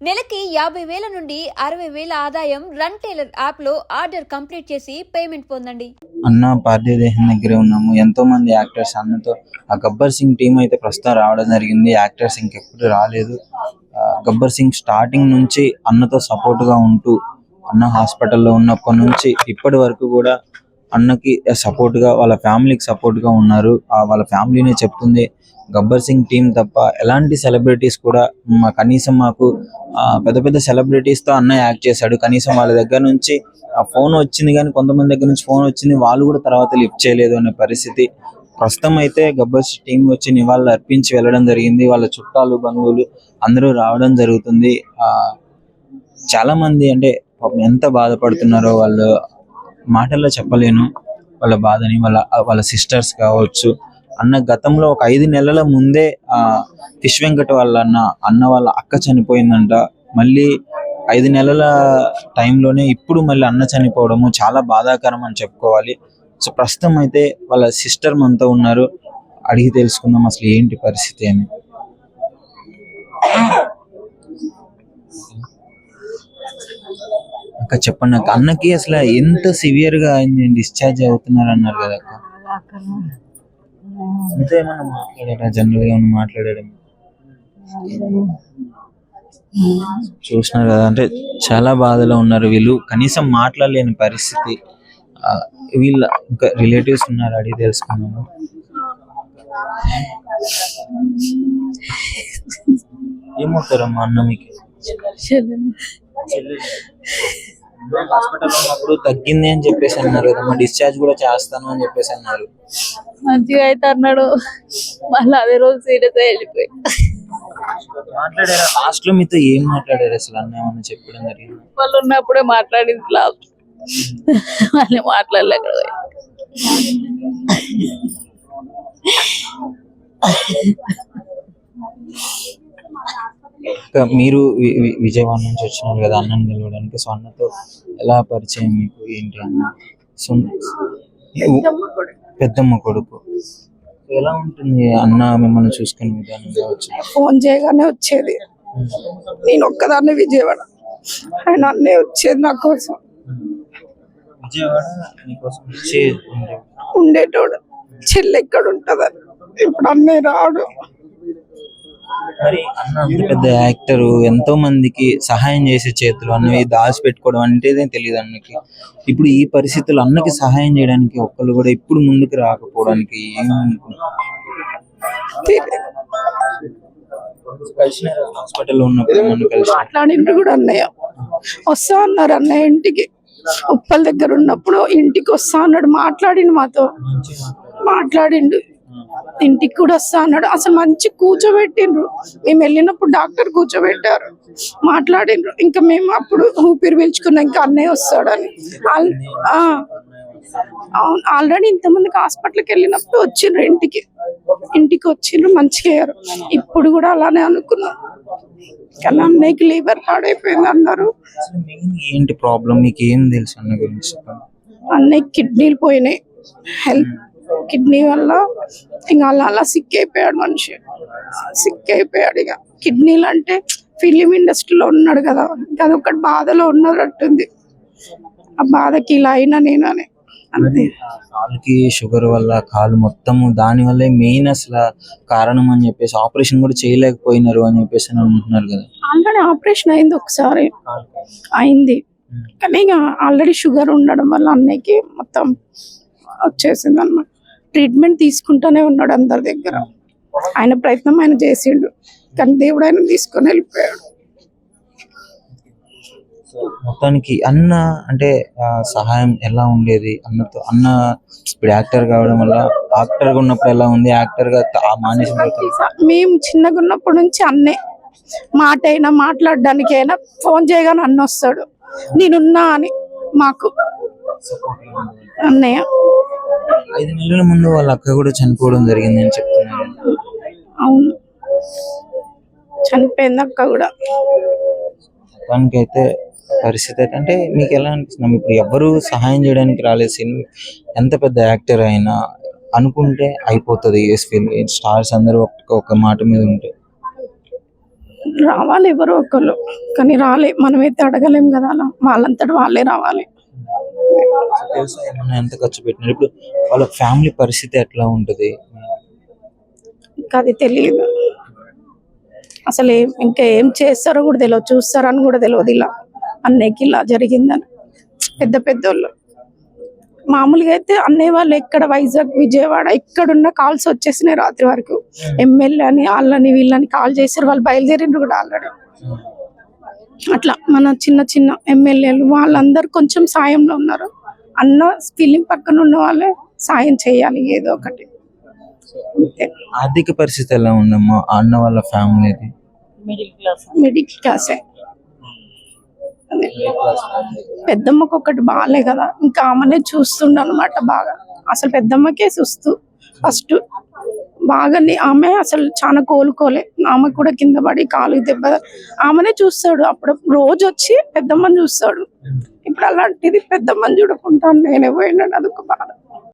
నెలకి 50,000 నుండి 60,000 ఆదాయం రన్ టైలర్ యాప్లో ఆర్డర్ కంప్లీట్ చేసి పేమెంట్ పొందండి. అన్న పార్థివ దేహం దగ్గరే ఉన్నాము. ఎంతో మంది యాక్టర్స్ అన్నతో గబ్బర్ సింగ్ టీం అయితే ప్రస్తుతం రావడం జరిగింది. యాక్టర్స్ ఇంకెప్పుడు రాలేదు. గబ్బర్ సింగ్ స్టార్టింగ్ నుంచి అన్నతో సపోర్ట్ గా ఉంటూ అన్న హాస్పిటల్లో ఉన్నప్పటి నుంచి ఇప్పటి వరకు కూడా అన్నకి సపోర్ట్ గా వాళ్ళ ఫ్యామిలీకి సపోర్ట్ గా ఉన్నారు. వాళ్ళ ఫ్యామిలీనే చెప్తుంది గబ్బర్ సింగ్ టీం తప్ప ఎలాంటి సెలబ్రిటీస్ కూడా కనీసం మాకు పెద్ద పెద్ద సెలబ్రిటీస్ తో అన్న యాక్ట్ చేశాడు. కనీసం వాళ్ళ దగ్గర నుంచి ఫోన్ వచ్చింది కానీ కొంతమంది దగ్గర నుంచి ఫోన్ వచ్చింది, వాళ్ళు కూడా తర్వాత లిఫ్ట్ చేయలేదు అనే పరిస్థితి. ప్రస్తుతం అయితే గబ్బర్ టీం వచ్చి నివాళులు అర్పించి వెళ్ళడం జరిగింది. వాళ్ళ చుట్టాలు బంధువులు అందరూ రావడం జరుగుతుంది. చాలా మంది అంటే పాపం ఎంత బాధపడుతున్నారో వాళ్ళు మాటల్లో చెప్పలేను వాళ్ళ బాధని. వాళ్ళ సిస్టర్స్ కావచ్చు. అన్న గతంలో ఒక 5 నెలల ముందే ఫిష్ వెంకట్ వాళ్ళ అన్న వాళ్ళ అక్క చనిపోయిందంట. మళ్ళీ 5 నెలల టైంలోనే ఇప్పుడు మళ్ళీ అన్న చనిపోవడము చాలా బాధాకరం అని చెప్పుకోవాలి. సో ప్రస్తుతం అయితే వాళ్ళ సిస్టర్ మనతో ఉన్నారు. అడిగి తెలుసుకుందాం అసలు ఏంటి పరిస్థితి అని. అక్క చెప్పండి అక్క, అన్నకి అసలు ఎంత సివియర్ గా అయింది, డిశ్చార్జ్ అవుతున్నారు అన్నారు కదా అక్క. అంతే ఏమన్నా మాట్లాడారా? జనరల్ గా ఏమన్నా మాట్లాడాడు? చూసినారు కదా, అంటే చాలా బాధలో ఉన్నారు వీళ్ళు. కనీసం మాట్లాడలేని పరిస్థితి. వీళ్ళ ఇంకా రిలేటివ్స్ ఉన్నారు, అడిగి తెలుసుకున్నాము. ఏమవుతారమ్మా అన్న మీకు? హాస్పిటల్ ఉన్నప్పుడు తగ్గింది అని చెప్పేసి అన్నారు కదమ్మా, డిశ్చార్జ్ కూడా చేస్తాను అని చెప్పేసి అన్నారు. మంచిగా అయితే అన్నాడు, మళ్ళీ అదే రోజు సీరియస్ వెళ్ళిపోయి. మాట్లాడారా లాస్ట్ లో? మీతో ఏం మాట్లాడారు అసలు? అన్న ఏమన్నా చెప్పడం జరిగింది? వాళ్ళు ఉన్నప్పుడే మాట్లాడింది, లాస్ట్ మళ్ళీ మాట్లాడలేక మీరు విజయవాడ నుంచి వచ్చినారు కదా అన్నని నిలవడానికి. సో అన్నతో ఎలా పరిచయం మీకు ఏంటి అన్న? సో పెద్దమ్మ కొడుకు. ఎలా ఉంటుంది అన్న మిమ్మల్ని చూసుకునే విధానం కావచ్చు? ఫోన్ చేయగానే వచ్చేది. నేను ఒక్కదాన్ని విజయవాడ, ఆయన అన్నే వచ్చేది నా కోసం. విజయవాడ మీకోసం వచ్చి ఉండేటోడు. చెల్లి ఎక్కడ ఉంటదని. ఇప్పుడు అన్నయ్య రాడు. మరి అన్న అంత పెద్ద యాక్టర్, ఎంతో మందికి సహాయం చేసే చేతులు అన్నవి దాచి పెట్టుకోవడం అంటేనే తెలియదు అన్నకి. ఇప్పుడు ఈ పరిస్థితుల్లో అన్నకి సహాయం చేయడానికి ఒక్కళ్ళు కూడా ఇప్పుడు ముందుకు రాకపోవడానికి హాస్పిటల్లో ఉన్నప్పుడు మాట్లాడిండ్రు కూడా అన్నయ్య. వస్తా అన్నారు అన్నయ్య ఇంటికి. ఉప్పల దగ్గర ఉన్నప్పుడు ఇంటికి వస్తా అన్నాడు. మాట్లాడిండు మాతో, మాట్లాడిండు. ఇంటికి కూడా వస్తా అన్నాడు. అసలు మంచి కూర్చోబెట్టిండ్రు. మేము వెళ్ళినప్పుడు డాక్టర్ కూర్చోబెట్టారు, మాట్లాడిండ్రు. ఇంకా మేము అప్పుడు ఊపిరి పీల్చుకున్నాం ఇంకా అన్నయ్య వస్తాడని. అవును, ఆల్రెడీ ఇంతమందికి హాస్పిటల్కి వెళ్ళినప్పుడు వచ్చిండ్రు. ఇంటికి వచ్చిండ్రు, మంచిగా అయ్యారు. ఇప్పుడు కూడా అలానే అనుకున్నాం, కానీ అన్నయ్యకి లివర్ పాడైపోయింది అన్నారు. ఏంటి ప్రాబ్లం మీకు ఏం తెలుసు అన్న గురించి? అన్నయ్యకి కిడ్నీలు పోయినాయి. హెల్త్ కిడ్నీ వల్ల ఇంకా అలా సిక్ అయిపోయాడు. మనిషి సిక్ అయిపోయాడు. ఇక కిడ్నీలు అంటే ఫిలిం ఇండస్ట్రీలో ఉన్నాడు కదా, అదొకటి బాధలో ఉన్నట్టుంది. ఆ బాధకి ఇలా అయినా నేను అని అంతే. కాలుకి షుగర్ వల్ల కాలు మొత్తము దాని వల్లే మెయిన్ అసలు కారణం అని చెప్పేసి ఆపరేషన్ కూడా చేయలేకపోయినారు అని చెప్పేసి అంటున్నారు కదా. ఆల్రెడీ ఆపరేషన్ అయింది, ఒకసారి అయింది. కానీ ఇక ఆల్రెడీ షుగర్ ఉండడం వల్ల అన్నయ్యకి మొత్తం వచ్చేసింది అన్నమాట. ట్రీట్మెంట్ తీసుకుంటూనే ఉన్నాడు అందరి దగ్గర. ఆయన ప్రయత్నం ఆయన చేసిండు, కానీ దేవుడు ఆయన తీసుకొని వెళ్ళిపోయాడు. మొత్తానికి అన్న అంటే సహాయం ఎలా ఉండేది అన్నతో? అన్న ఇప్పుడు యాక్టర్ కావడం వల్ల, యాక్టర్ గా ఉన్నప్పుడు ఎలా ఉంది, యాక్టర్ గా మానేసిన మేము చిన్నగా ఉన్నప్పటి నుంచి అన్నే మాట అయినా మాట్లాడడానికి అయినా ఫోన్ చేయగానే అన్న వస్తాడు, నేనున్నా అని. మాకు అన్నయ్య 5 నెలల ముందు వాళ్ళ అక్క కూడా చనిపోవడం జరిగింది అని చెప్తున్నారు. అవును, చనిపోయింది అక్క కూడా. దానికైతే పరిస్థితి అయితే అంటే మీకు ఎలా అనిపిస్తుంది? ఇప్పుడు ఎవరు సహాయం చేయడానికి రాలేదు. ఎంత పెద్ద యాక్టర్ అయినా అనుకుంటే అయిపోతుంది. స్టార్స్ అందరూ ఒక మాట మీద ఉంటే రావాలి ఎవరో ఒకళ్ళు, కానీ రాలే. మనమైతే అడగలేం కదా, అలా వాళ్ళంతటి వాళ్ళే రావాలి. తెలుసా ఏమన్నా ఎంత ఖర్చు పెట్టినారు? ఇప్పుడు వాళ్ళ ఫ్యామిలీ పరిస్థితి ఎట్లా ఉంటది? ఇంకా అది తెలియదు అసలు. ఇంకా ఏం చేస్తారో కూడా తెలియదు, చూస్తారని కూడా తెలియదు. ఇలా అన్నయ్యకి ఇలా జరిగిందని పెద్ద పెద్దోళ్ళు. మామూలుగా అయితే అన్నయ్య వాళ్ళు ఎక్కడ వైజాగ్, విజయవాడ ఎక్కడున్న కాల్స్ వచ్చేసినాయి రాత్రి వరకు. ఎమ్మెల్యే అని వాళ్ళని వీళ్ళని కాల్ చేశారు, వాళ్ళు బయలుదేరిండ్రు కూడా ఆల్రెడీ. అట్లా మన చిన్న చిన్న ఎమ్మెల్యేలు వాళ్ళందరూ కొంచెం సాయంలో ఉన్నారు. అన్న ఫిలిం పక్కన ఉన్న వాళ్ళే సాయం చేయాలి ఏదో ఒకటి. అంతే. ఆర్థిక పరిస్థితి ఎలా ఉందమ్మా ఆ అన్న వాళ్ళ ఫ్యామిలీది? మిడిల్ క్లాసే. అదే. పెద్దమ్మకు ఒకటి బాగాలే కదా, ఇంకా ఆమెనే చూస్తుండ అనమాట బాగా. అసలు పెద్దమ్మకే చూస్తూ ఫస్ట్ బాగా ఆమె అసలు చాలా కోలుకోలే. ఆమె కూడా కింద పడి కాలు దెబ్బ, ఆమెనే చూస్తాడు. అప్పుడు రోజు వచ్చి పెద్దమ్మని చూస్తాడు. ఇప్పుడు అలాంటిది పెద్దమ్మని చూడకుండా నేనే పోయినాడు, అదొక బాధ.